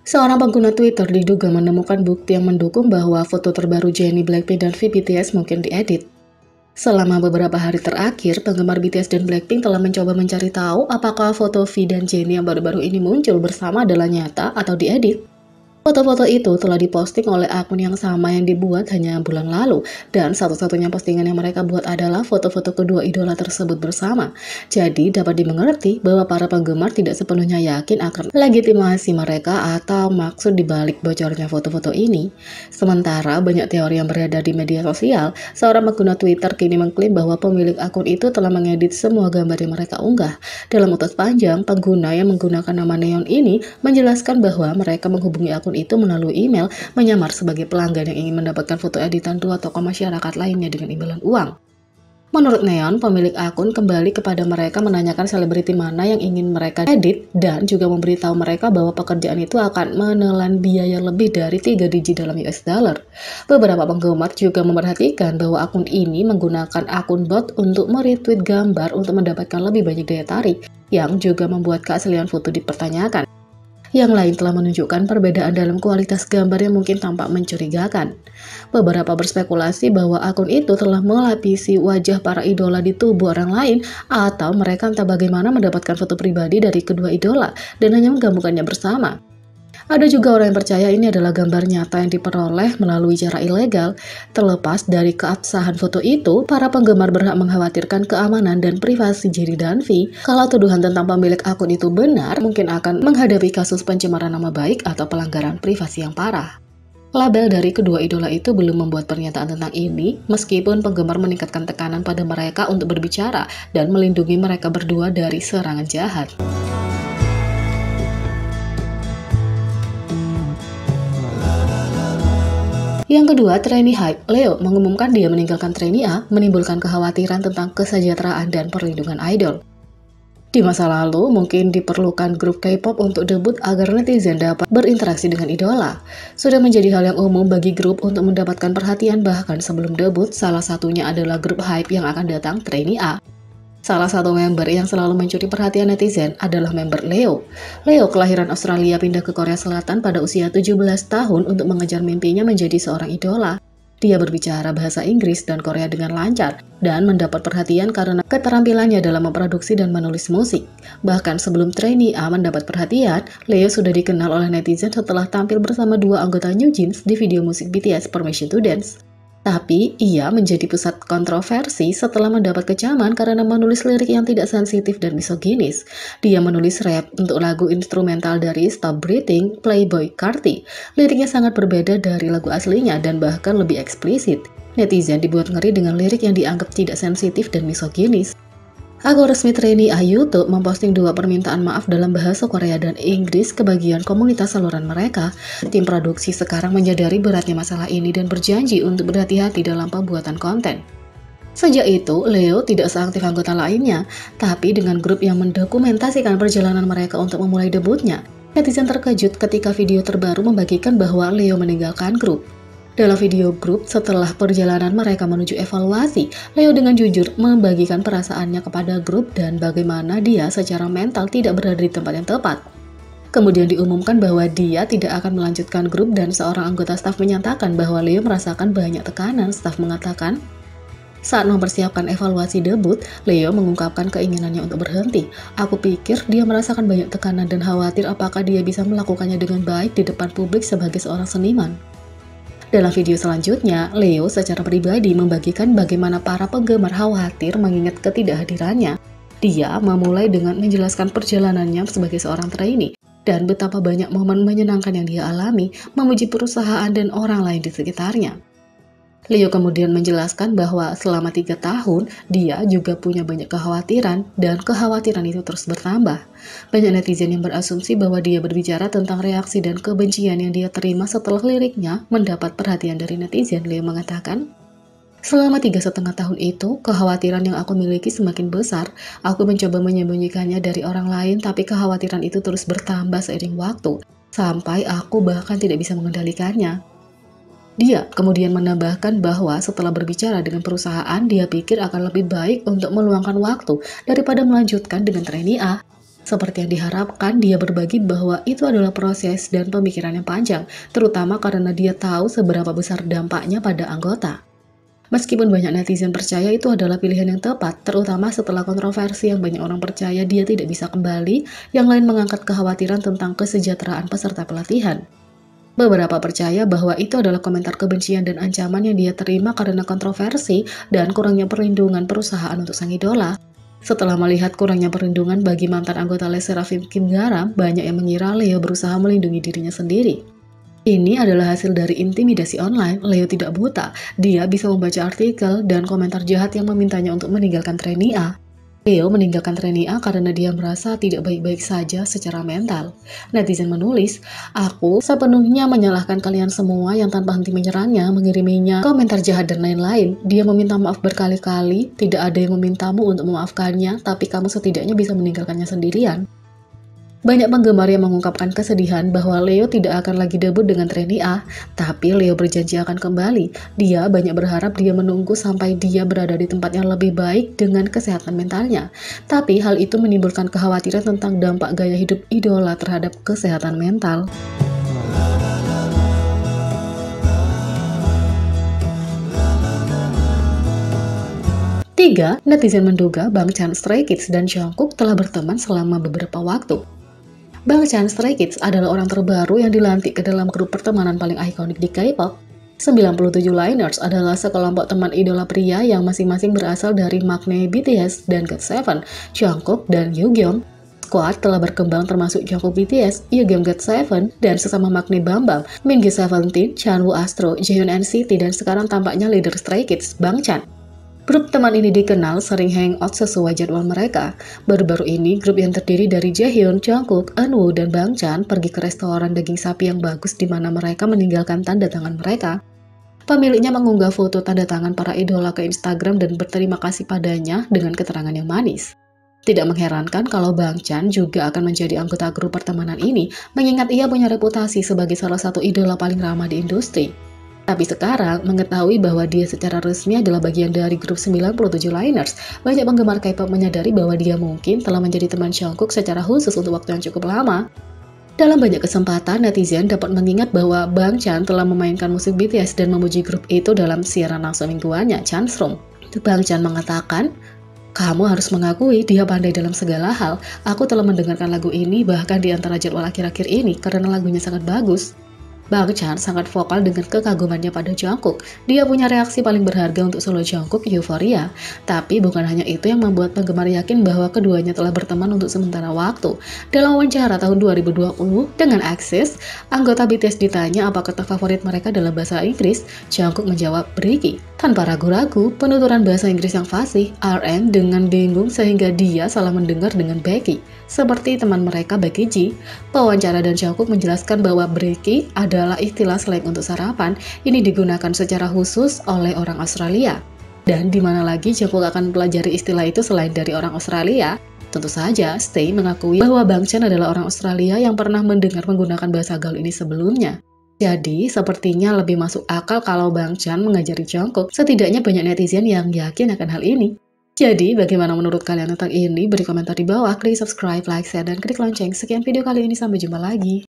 Seorang pengguna Twitter diduga menemukan bukti yang mendukung bahwa foto terbaru Jennie, Blackpink, dan V BTS mungkin diedit. Selama beberapa hari terakhir, penggemar BTS dan Blackpink telah mencoba mencari tahu apakah foto V dan Jennie yang baru-baru ini muncul bersama adalah nyata atau diedit. Foto-foto itu telah diposting oleh akun yang sama yang dibuat hanya bulan lalu, dan satu-satunya postingan yang mereka buat adalah foto-foto kedua idola tersebut bersama. Jadi dapat dimengerti bahwa para penggemar tidak sepenuhnya yakin akan legitimasi mereka atau maksud dibalik bocornya foto-foto ini. Sementara banyak teori yang beredar di media sosial, seorang pengguna Twitter kini mengklaim bahwa pemilik akun itu telah mengedit semua gambar yang mereka unggah. Dalam utas panjang, pengguna yang menggunakan nama Neon ini menjelaskan bahwa mereka menghubungi akun itu melalui email, menyamar sebagai pelanggan yang ingin mendapatkan foto editan dua tokoh masyarakat lainnya dengan imbalan uang. Menurut Neon, pemilik akun kembali kepada mereka menanyakan selebriti mana yang ingin mereka edit dan juga memberitahu mereka bahwa pekerjaan itu akan menelan biaya lebih dari 3 digit dalam US dollar. Beberapa penggemar juga memperhatikan bahwa akun ini menggunakan akun bot untuk meretweet gambar untuk mendapatkan lebih banyak daya tarik, yang juga membuat keaslian foto dipertanyakan. Yang lain telah menunjukkan perbedaan dalam kualitas gambar yang mungkin tampak mencurigakan. Beberapa berspekulasi bahwa akun itu telah melapisi wajah para idola di tubuh orang lain, atau mereka entah bagaimana mendapatkan foto pribadi dari kedua idola dan hanya menggabungkannya bersama. Ada juga orang yang percaya ini adalah gambar nyata yang diperoleh melalui cara ilegal. Terlepas dari keabsahan foto itu, para penggemar berhak mengkhawatirkan keamanan dan privasi Jennie dan V. Kalau tuduhan tentang pemilik akun itu benar, mungkin akan menghadapi kasus pencemaran nama baik atau pelanggaran privasi yang parah. Label dari kedua idola itu belum membuat pernyataan tentang ini, meskipun penggemar meningkatkan tekanan pada mereka untuk berbicara dan melindungi mereka berdua dari serangan jahat. Yang kedua, trainee hype. Leo mengumumkan dia meninggalkan trainee A, menimbulkan kekhawatiran tentang kesejahteraan dan perlindungan idol. Di masa lalu, mungkin diperlukan grup K-pop untuk debut agar netizen dapat berinteraksi dengan idola. Sudah menjadi hal yang umum bagi grup untuk mendapatkan perhatian bahkan sebelum debut, salah satunya adalah grup hype yang akan datang, trainee A. Salah satu member yang selalu mencuri perhatian netizen adalah member Leo. Leo kelahiran Australia pindah ke Korea Selatan pada usia 17 tahun untuk mengejar mimpinya menjadi seorang idola. Dia berbicara bahasa Inggris dan Korea dengan lancar dan mendapat perhatian karena keterampilannya dalam memproduksi dan menulis musik. Bahkan sebelum trainee A mendapat perhatian, Leo sudah dikenal oleh netizen setelah tampil bersama dua anggota New Jeans di video musik BTS Permission to Dance. Tapi, ia menjadi pusat kontroversi setelah mendapat kecaman karena menulis lirik yang tidak sensitif dan misoginis. Dia menulis rap untuk lagu instrumental dari Stop Breathing, Playboi Carti. Liriknya sangat berbeda dari lagu aslinya dan bahkan lebih eksplisit. Netizen dibuat ngeri dengan lirik yang dianggap tidak sensitif dan misoginis. Akun resmi trainee A YouTube memposting dua permintaan maaf dalam bahasa Korea dan Inggris ke bagian komunitas saluran mereka. Tim produksi sekarang menyadari beratnya masalah ini dan berjanji untuk berhati-hati dalam pembuatan konten. Sejak itu, Leo tidak seaktif anggota lainnya, tapi dengan grup yang mendokumentasikan perjalanan mereka untuk memulai debutnya, netizen terkejut ketika video terbaru membagikan bahwa Leo meninggalkan grup. Dalam video grup setelah perjalanan mereka menuju evaluasi, Leo dengan jujur membagikan perasaannya kepada grup dan bagaimana dia secara mental tidak berada di tempat yang tepat. Kemudian diumumkan bahwa dia tidak akan melanjutkan grup dan seorang anggota staf menyatakan bahwa Leo merasakan banyak tekanan. Staf mengatakan, saat mempersiapkan evaluasi debut, Leo mengungkapkan keinginannya untuk berhenti. Aku pikir dia merasakan banyak tekanan dan khawatir apakah dia bisa melakukannya dengan baik di depan publik sebagai seorang seniman. Dalam video selanjutnya, Leo secara pribadi membagikan bagaimana para penggemar khawatir mengingat ketidakhadirannya. Dia memulai dengan menjelaskan perjalanannya sebagai seorang trainee dan betapa banyak momen menyenangkan yang dia alami, memuji perusahaan dan orang lain di sekitarnya. Leo kemudian menjelaskan bahwa selama 3 tahun, dia juga punya banyak kekhawatiran dan kekhawatiran itu terus bertambah. Banyak netizen yang berasumsi bahwa dia berbicara tentang reaksi dan kebencian yang dia terima setelah liriknya mendapat perhatian dari netizen. Leo mengatakan, selama 3,5 tahun itu, kekhawatiran yang aku miliki semakin besar. Aku mencoba menyembunyikannya dari orang lain, tapi kekhawatiran itu terus bertambah seiring waktu, sampai aku bahkan tidak bisa mengendalikannya. Dia kemudian menambahkan bahwa setelah berbicara dengan perusahaan, dia pikir akan lebih baik untuk meluangkan waktu daripada melanjutkan dengan trainee A. Seperti yang diharapkan, dia berbagi bahwa itu adalah proses dan pemikiran yang panjang, terutama karena dia tahu seberapa besar dampaknya pada anggota. Meskipun banyak netizen percaya itu adalah pilihan yang tepat, terutama setelah kontroversi yang banyak orang percaya dia tidak bisa kembali, yang lain mengangkat kekhawatiran tentang kesejahteraan peserta pelatihan. Beberapa percaya bahwa itu adalah komentar kebencian dan ancaman yang dia terima karena kontroversi dan kurangnya perlindungan perusahaan untuk sang idola. Setelah melihat kurangnya perlindungan bagi mantan anggota Les Seraphim Kim Garam, banyak yang mengira Leo berusaha melindungi dirinya sendiri. Ini adalah hasil dari intimidasi online. Leo tidak buta. Dia bisa membaca artikel dan komentar jahat yang memintanya untuk meninggalkan trainee A. Leo meninggalkan trainee A karena dia merasa tidak baik-baik saja secara mental. Netizen menulis, "Aku sepenuhnya menyalahkan kalian semua yang tanpa henti menyerangnya, mengiriminya komentar jahat dan lain-lain. Dia meminta maaf berkali-kali, tidak ada yang memintamu untuk memaafkannya, tapi kamu setidaknya bisa meninggalkannya sendirian." Banyak penggemar yang mengungkapkan kesedihan bahwa Leo tidak akan lagi debut dengan trainee A, tapi Leo berjanji akan kembali. Dia banyak berharap dia menunggu sampai dia berada di tempat yang lebih baik dengan kesehatan mentalnya. Tapi hal itu menimbulkan kekhawatiran tentang dampak gaya hidup idola terhadap kesehatan mental. 3. Netizen menduga Bang Chan, Stray Kids, dan Jungkook telah berteman selama beberapa waktu. Bang Chan, Stray Kids adalah orang terbaru yang dilantik ke dalam grup pertemanan paling ikonik di K-pop. 97 Liners adalah sekelompok teman idola pria yang masing-masing berasal dari maknae BTS dan GOT7, Jungkook dan Yugyeom. Squad telah berkembang termasuk Jungkook BTS, Yugyeom GOT7, dan sesama maknae Bambam, Mingi 17, Chanwoo Astro, Jaehyun NCT, dan sekarang tampaknya leader Stray Kids, Bang Chan. Grup teman ini dikenal sering hangout sesuai jadwal mereka. Baru-baru ini, grup yang terdiri dari Jaehyun, Jungkook, Eunwoo, dan Bang Chan pergi ke restoran daging sapi yang bagus di mana mereka meninggalkan tanda tangan mereka. Pemiliknya mengunggah foto tanda tangan para idola ke Instagram dan berterima kasih padanya dengan keterangan yang manis. Tidak mengherankan kalau Bang Chan juga akan menjadi anggota grup pertemanan ini, mengingat ia punya reputasi sebagai salah satu idola paling ramah di industri. Tapi sekarang, mengetahui bahwa dia secara resmi adalah bagian dari grup 97 Liners, banyak penggemar K-pop menyadari bahwa dia mungkin telah menjadi teman Jungkook secara khusus untuk waktu yang cukup lama. Dalam banyak kesempatan, netizen dapat mengingat bahwa Bang Chan telah memainkan musik BTS dan memuji grup itu dalam siaran langsung mingguannya, Chan's Room. Bang Chan mengatakan, "Kamu harus mengakui dia pandai dalam segala hal. Aku telah mendengarkan lagu ini bahkan di antara jadwal akhir-akhir ini karena lagunya sangat bagus." Bang Chan sangat vokal dengan kekagumannya pada Jungkook. Dia punya reaksi paling berharga untuk solo Jungkook, Euphoria. Tapi bukan hanya itu yang membuat penggemar yakin bahwa keduanya telah berteman untuk sementara waktu. Dalam wawancara tahun 2020 dengan Access, anggota BTS ditanya apa kata favorit mereka dalam bahasa Inggris, Jungkook menjawab Breaky. Tanpa ragu-ragu, penuturan bahasa Inggris yang fasih, RM dengan bingung sehingga dia salah mendengar dengan Becky. Seperti teman mereka Becky G, pewawancara dan Jungkook menjelaskan bahwa Breaky adalah istilah slang untuk sarapan. Ini digunakan secara khusus oleh orang Australia. Dan di mana lagi Jungkook akan pelajari istilah itu selain dari orang Australia? Tentu saja, Stay mengakui bahwa Bang Chan adalah orang Australia yang pernah mendengar menggunakan bahasa gaul ini sebelumnya. Jadi, sepertinya lebih masuk akal kalau Bang Chan mengajari Jungkook. Setidaknya banyak netizen yang yakin akan hal ini. Jadi, bagaimana menurut kalian tentang ini? Beri komentar di bawah, klik subscribe, like, share, dan klik lonceng. Sekian video kali ini, sampai jumpa lagi.